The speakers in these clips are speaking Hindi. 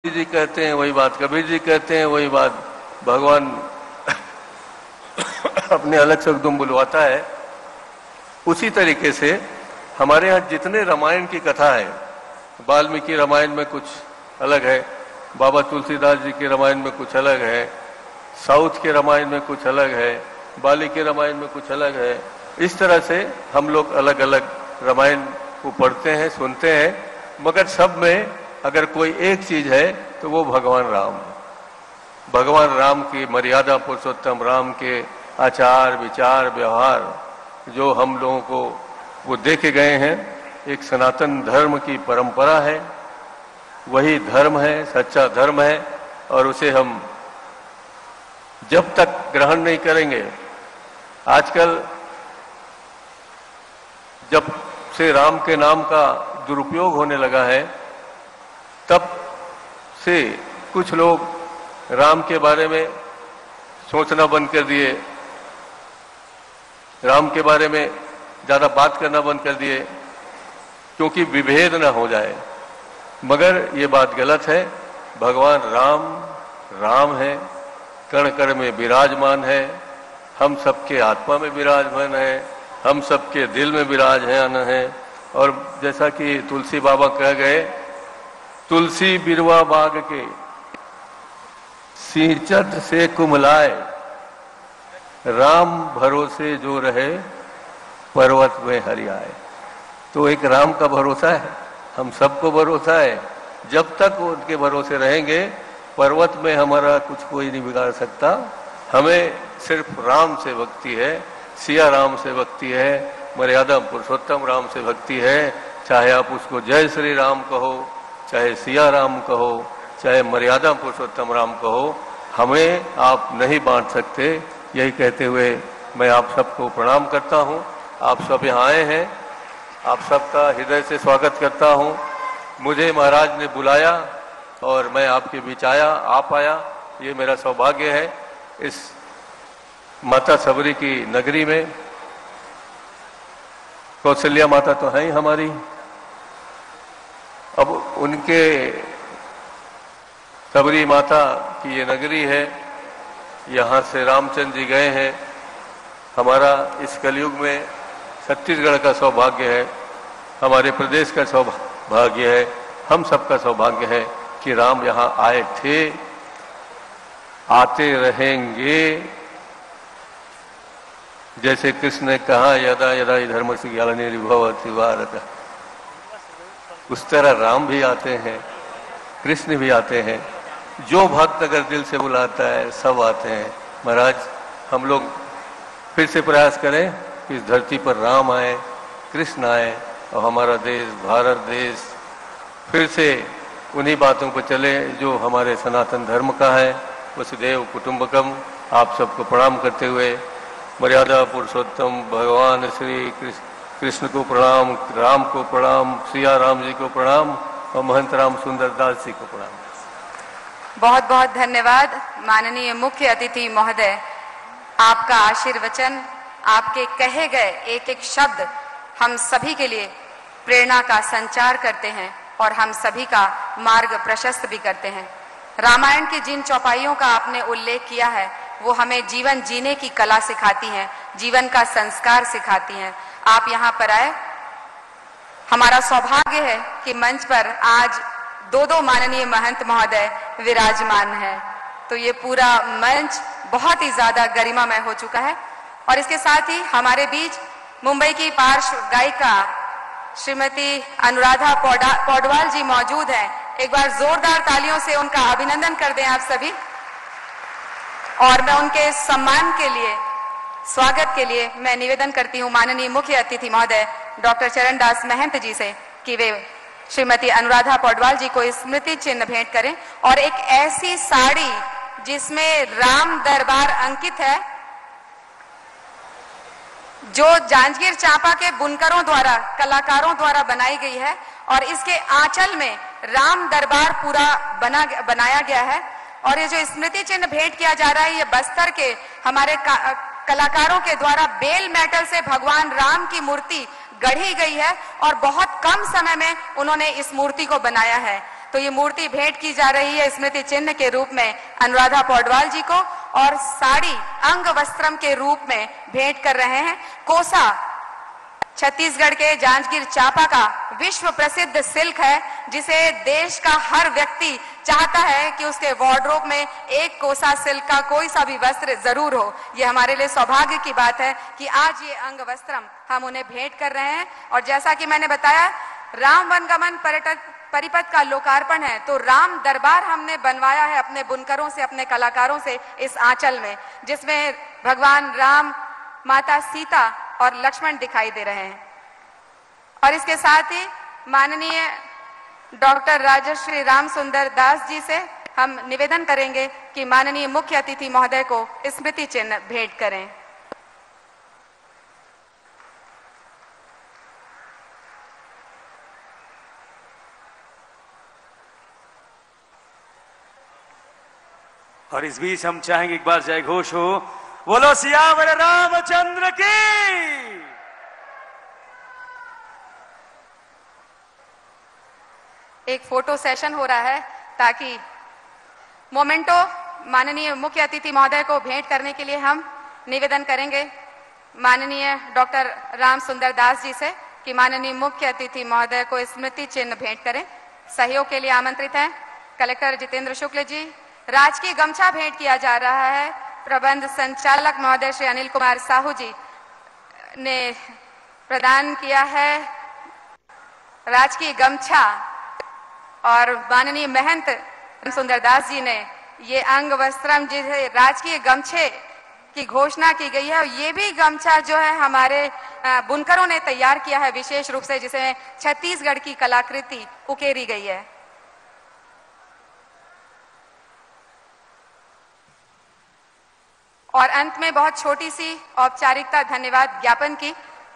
जी कहते हैं वही बात कबीर जी कहते हैं, वही बात भगवान अपने अलग शब्दों में बुलवाता है। उसी तरीके से हमारे यहाँ जितने रामायण की कथा है, वाल्मीकि रामायण में कुछ अलग है, बाबा तुलसीदास जी के रामायण में कुछ अलग है, साउथ के रामायण में कुछ अलग है, बाली के रामायण में कुछ अलग है। इस तरह से हम लोग अलग अलग रामायण को पढ़ते हैं, सुनते हैं, मगर सब में अगर कोई एक चीज है तो वो भगवान राम की मर्यादा, पुरुषोत्तम राम के आचार विचार व्यवहार जो हम लोगों को वो देखे गए हैं, एक सनातन धर्म की परंपरा है, वही धर्म है, सच्चा धर्म है। और उसे हम जब तक ग्रहण नहीं करेंगे, आजकल जब से राम के नाम का दुरुपयोग होने लगा है, तब से कुछ लोग राम के बारे में सोचना बंद कर दिए, राम के बारे में ज्यादा बात करना बंद कर दिए, क्योंकि विभेद न हो जाए। मगर ये बात गलत है। भगवान राम है, कण कण में विराजमान है, हम सबके आत्मा में विराजमान है, हम सबके दिल में विराजमान है। और जैसा कि तुलसी बाबा कह गए, तुलसी बिरवा बाग के सींचत से कुमलाए, राम भरोसे जो रहे पर्वत में हरियाए। तो एक राम का भरोसा है, हम सबको भरोसा है। जब तक उनके भरोसे रहेंगे, पर्वत में हमारा कुछ कोई नहीं बिगाड़ सकता। हमें सिर्फ राम से भक्ति है, सिया राम से भक्ति है, मर्यादा पुरुषोत्तम राम से भक्ति है। चाहे आप उसको जय श्री राम कहो, चाहे सिया राम कहो, चाहे मर्यादा पुरुषोत्तम राम कहो, हमें आप नहीं बांट सकते। यही कहते हुए मैं आप सबको प्रणाम करता हूं। आप सब यहाँ आए हैं, आप सबका हृदय से स्वागत करता हूं। मुझे महाराज ने बुलाया और मैं आपके बीच आया, आप आया, ये मेरा सौभाग्य है। इस माता सबरी की नगरी में कौशल्या माता तो है ही हमारी, अब उनके सबरी माता की ये नगरी है, यहाँ से रामचंद्र जी गए हैं। हमारा इस कलयुग में छत्तीसगढ़ का सौभाग्य है, हमारे प्रदेश का सौभाग्य है, हम सबका सौभाग्य है कि राम यहाँ आए थे, आते रहेंगे। जैसे कृष्ण ने कहा, यदा यदा धर्म से ग्लानिर्भवति भारत, उस तरह राम भी आते हैं, कृष्ण भी आते हैं। जो भक्त अगर दिल से बुलाता है, सब आते हैं। महाराज, हम लोग फिर से प्रयास करें कि इस धरती पर राम आए, कृष्ण आए और हमारा देश, भारत देश फिर से उन्हीं बातों पर चले जो हमारे सनातन धर्म का है, वसुधैव कुटुंबकम। आप सबको प्रणाम करते हुए मर्यादा पुरुषोत्तम भगवान श्री कृष्ण को प्रणाम, राम को प्रणाम, सिया राम जी को प्रणाम और महंत राम सुंदर दास जी को प्रणाम। बहुत बहुत धन्यवाद माननीय मुख्य अतिथि महोदय। आपका आशीर्वचन, आपके कहे गए एक एक शब्द हम सभी के लिए प्रेरणा का संचार करते हैं और हम सभी का मार्ग प्रशस्त भी करते हैं। रामायण की जिन चौपाइयों का आपने उल्लेख किया है, वो हमें जीवन जीने की कला सिखाती हैं, जीवन का संस्कार सिखाती हैं। आप यहाँ पर आए, हमारा सौभाग्य है कि मंच पर आज दो माननीय महंत महोदय विराजमान है। तो ये पूरा मंच बहुत ही ज्यादा गरिमामय हो चुका है। और इसके साथ ही हमारे बीच मुंबई की पार्श्व गायिका श्रीमती अनुराधा पौडवाल जी मौजूद हैं। एक बार जोरदार तालियों से उनका अभिनंदन कर दें आप सभी। और मैं उनके सम्मान के लिए, स्वागत के लिए मैं निवेदन करती हूं माननीय मुख्य अतिथि महोदय डॉक्टर चरणदास महंत जी से कि वे श्रीमती अनुराधा पौडवाल जी को स्मृति चिन्ह भेंट करें और एक ऐसी साड़ी जिसमें राम दरबार अंकित है, जो जांजगीर चांपा के बुनकरों द्वारा, कलाकारों द्वारा बनाई गई है और इसके आंचल में राम दरबार पूरा बनाया गया है। और ये जो स्मृति चिन्ह भेंट किया जा रहा है, ये बस्तर के हमारे कलाकारों के द्वारा बेल मेटल से भगवान राम की मूर्ति गढ़ी गई है और बहुत कम समय में उन्होंने इस मूर्ति को बनाया है। तो ये मूर्ति भेंट की जा रही है स्मृति चिन्ह के रूप में अनुराधा पौडवाल जी को, और साड़ी अंग वस्त्रम के रूप में भेंट कर रहे हैं कोसा, छत्तीसगढ़ के जांजगीर चांपा का विश्व प्रसिद्ध सिल्क है, जिसे देश का हर व्यक्ति चाहता है कि उसके वार्डरोब में एक कोसा सिल्क का कोई सा भी वस्त्र जरूर हो। ये हमारे लिए सौभाग्य की बात है कि आज ये अंग वस्त्रम हम उन्हें भेंट कर रहे हैं। और जैसा कि मैंने बताया, राम वनगमन पर्यटक परिपथ का लोकार्पण है, तो राम दरबार हमने बनवाया है अपने बुनकरों से, अपने कलाकारों से इस आंचल में, जिसमें भगवान राम, माता सीता और लक्ष्मण दिखाई दे रहे हैं। और इसके साथ ही माननीय डॉक्टर राजश्री राम सुंदर दास जी से हम निवेदन करेंगे कि माननीय मुख्य अतिथि महोदय को स्मृति चिन्ह भेंट करें। और इस बीच हम चाहेंगे एक बार जय घोष हो, बोलो सियावर रामचंद्र की। एक फोटो सेशन हो रहा है ताकि मोमेंटो माननीय मुख्य अतिथि महोदय को भेंट करने के लिए हम निवेदन करेंगे माननीय डॉक्टर राम सुंदर दास जी से कि माननीय मुख्य अतिथि महोदय को स्मृति चिन्ह भेंट करें। सहयोग के लिए आमंत्रित हैं कलेक्टर जितेंद्र शुक्ल जी। राजकीय गमछा भेंट किया जा रहा है। प्रबंध संचालक महोदय श्री अनिल कुमार साहू जी ने प्रदान किया है राजकीय गमछा, और माननीय महंत सुंदरदास जी ने ये अंग वस्त्रम जिसे राजकीय गमछे की घोषणा की गई है, और ये भी गमछा जो है हमारे बुनकरों ने तैयार किया है विशेष रूप से, जिसमें छत्तीसगढ़ की कलाकृति उकेरी गई है। और अंत में बहुत छोटी सी औपचारिकता धन्यवाद ज्ञापन की।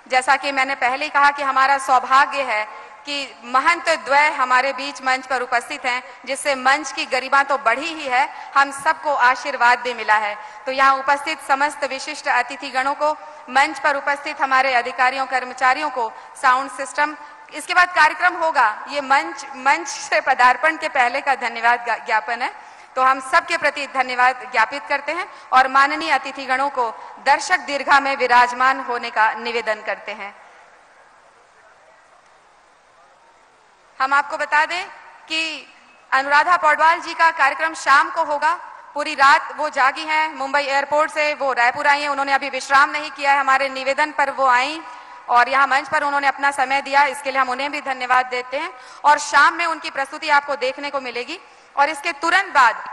जैसा कि मैंने पहले ही कहा कि हमारा सौभाग्य है कि महंत द्वय हमारे बीच मंच पर उपस्थित हैं, जिससे मंच की गरिमा तो बढ़ी ही है, हम सबको आशीर्वाद भी मिला है। तो यहाँ उपस्थित समस्त विशिष्ट अतिथिगणों को, मंच पर उपस्थित हमारे अधिकारियों कर्मचारियों को, साउंड सिस्टम, इसके बाद कार्यक्रम होगा, ये मंच से पदार्पण के पहले का धन्यवाद ज्ञापन है। तो हम सबके प्रति धन्यवाद ज्ञापित करते हैं और माननीय अतिथिगणों को दर्शक दीर्घा में विराजमान होने का निवेदन करते हैं। हम आपको बता दें कि अनुराधा पौडवाल जी का कार्यक्रम शाम को होगा। पूरी रात वो जागी हैं, मुंबई एयरपोर्ट से वो रायपुर आई हैं, उन्होंने अभी विश्राम नहीं किया है। हमारे निवेदन पर वो आई और यहाँ मंच पर उन्होंने अपना समय दिया, इसके लिए हम उन्हें भी धन्यवाद देते हैं। और शाम में उनकी प्रस्तुति आपको देखने को मिलेगी। और इसके तुरंत बाद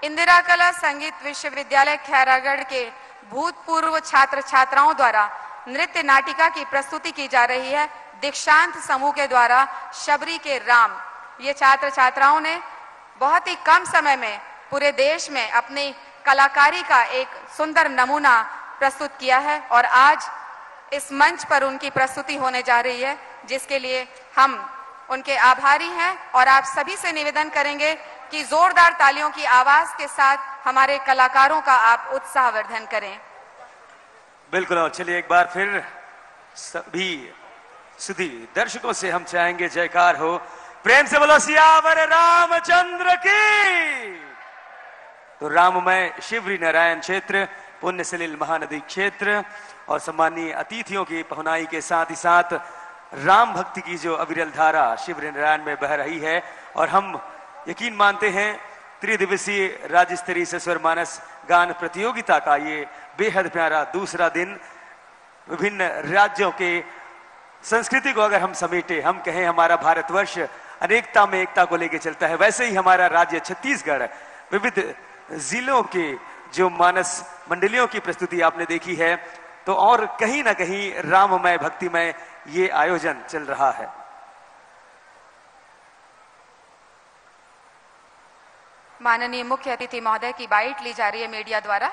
इंदिरा कला संगीत विश्वविद्यालय खैरागढ़ के भूतपूर्व छात्र छात्राओं द्वारा नृत्य नाटिका की प्रस्तुति की जा रही है दीक्षांत समूह के द्वारा, शबरी के राम। ये छात्र छात्राओं ने बहुत ही कम समय में पूरे देश में अपनी कलाकारी का एक सुंदर नमूना प्रस्तुत किया है और आज इस मंच पर उनकी प्रस्तुति होने जा रही है, जिसके लिए हम उनके आभारी हैं। और आप सभी से निवेदन करेंगे कि जोरदार तालियों की आवाज के साथ हमारे कलाकारों का आप उत्साहवर्धन करें। बिल्कुल। और चलिए एक बार फिर सभी सुधी दर्शकों से हम चाहेंगे जयकार हो, प्रेम से बोलो सियावर रामचंद्र की। तो राममय शिवरी नारायण क्षेत्र, पुण्य सलिल महानदी क्षेत्र और सम्मानीय अतिथियों की पहुनाई के साथ ही साथ राम भक्ति की जो अविरल धारा शिवरी नारायण में बह रही है। और हम यकीन मानते हैं त्रिदिवसीय राज्य स्तरीय सस्वर मानस गान प्रतियोगिता का ये बेहद प्यारा दूसरा दिन, विभिन्न राज्यों के संस्कृति को अगर हम समेटे, हम कहें हमारा भारतवर्ष अनेकता में एकता को लेकर चलता है, वैसे ही हमारा राज्य छत्तीसगढ़ विविध जिलों के जो मानस मंडलियों की प्रस्तुति आपने देखी है, तो और कहीं ना कहीं राममय भक्तिमय ये आयोजन चल रहा है। माननीय मुख्य अतिथि महोदय की बाइट ली जा रही है मीडिया द्वारा।